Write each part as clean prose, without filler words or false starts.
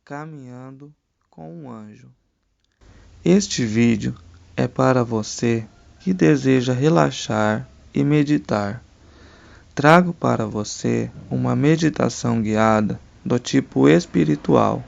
Caminhando com um anjo. Este vídeo é para você que deseja relaxar e meditar. Trago para você uma meditação guiada do tipo espiritual.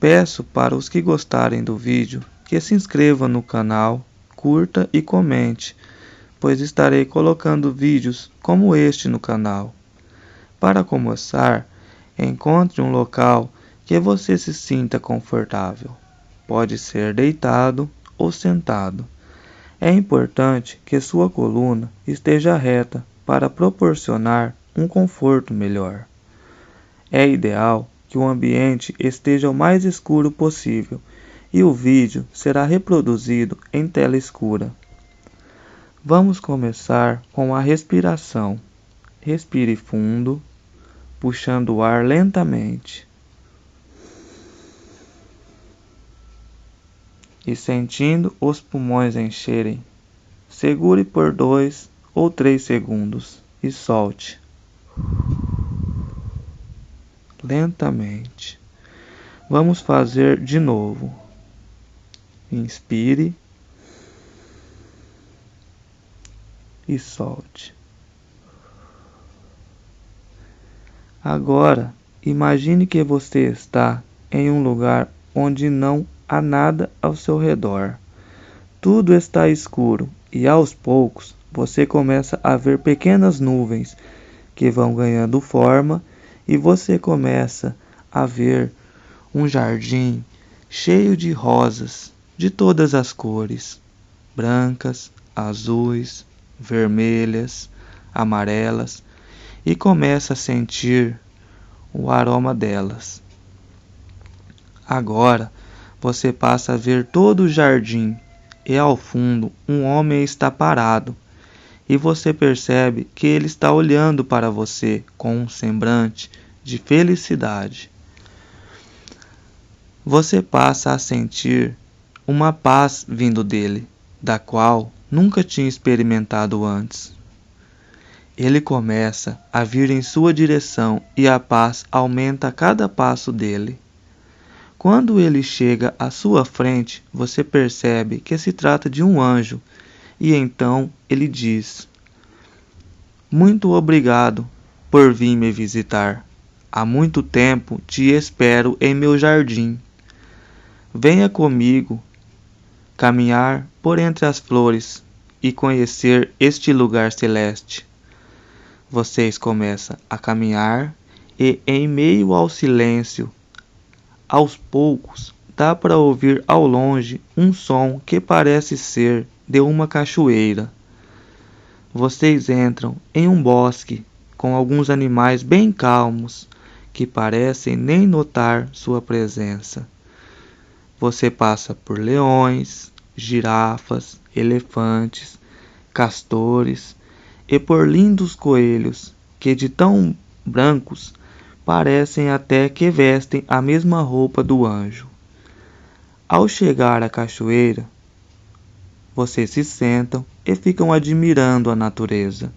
Peço para os que gostarem do vídeo que se inscrevam no canal, curta e comente, pois estarei colocando vídeos como este no canal. Para começar, encontre um local que você se sinta confortável. Pode ser deitado ou sentado. É importante que sua coluna esteja reta para proporcionar um conforto melhor. É ideal que o ambiente esteja o mais escuro possível e o vídeo será reproduzido em tela escura. Vamos começar com a respiração. Respire fundo, puxando o ar lentamente e sentindo os pulmões encherem. Segure por 2 ou 3 segundos e solte lentamente. Vamos fazer de novo. Inspire e solte. Agora, imagine que você está em um lugar onde não há nada ao seu redor. Tudo está escuro e aos poucos você começa a ver pequenas nuvens que vão ganhando forma e você começa a ver um jardim cheio de rosas de todas as cores, brancas, azuis, vermelhas, amarelas, e começa a sentir o aroma delas. Agora você passa a ver todo o jardim e ao fundo um homem está parado e você percebe que ele está olhando para você com um semblante de felicidade. Você passa a sentir uma paz vindo dele, da qual nunca tinha experimentado antes. Ele começa a vir em sua direção e a paz aumenta a cada passo dele. Quando ele chega à sua frente, você percebe que se trata de um anjo, e então ele diz: "Muito obrigado por vir me visitar. Há muito tempo te espero em meu jardim. Venha comigo caminhar por entre as flores e conhecer este lugar celeste." Vocês começam a caminhar e, em meio ao silêncio, aos poucos, dá para ouvir ao longe um som que parece ser de uma cachoeira. Vocês entram em um bosque com alguns animais bem calmos que parecem nem notar sua presença. Você passa por leões, girafas, elefantes, castores e por lindos coelhos que, de tão brancos, parecem até que vestem a mesma roupa do anjo. Ao chegar à cachoeira, vocês se sentam e ficam admirando a natureza,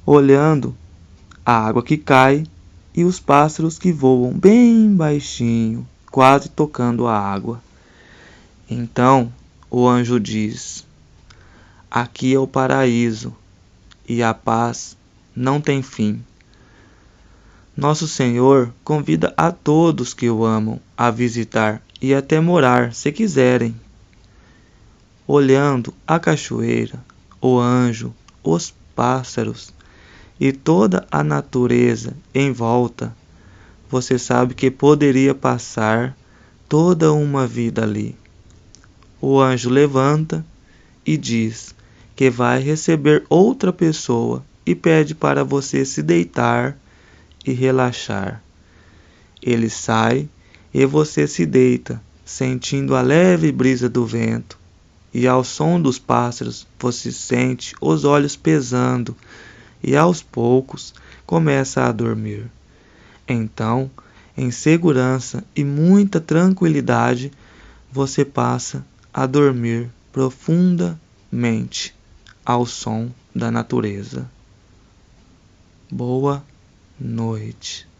olhando a água que cai e os pássaros que voam bem baixinho, quase tocando a água. Então o anjo diz: "Aqui é o paraíso e a paz não tem fim. Nosso Senhor convida a todos que o amam a visitar e até morar, se quiserem." Olhando a cachoeira, o anjo, os pássaros e toda a natureza em volta, você sabe que poderia passar toda uma vida ali. O anjo levanta e diz que vai receber outra pessoa e pede para você se deitar e relaxar. Ele sai e você se deita, sentindo a leve brisa do vento, e ao som dos pássaros você sente os olhos pesando e aos poucos começa a dormir. Então, em segurança e muita tranquilidade, você passa a dormir profundamente ao som da natureza. Boa noite.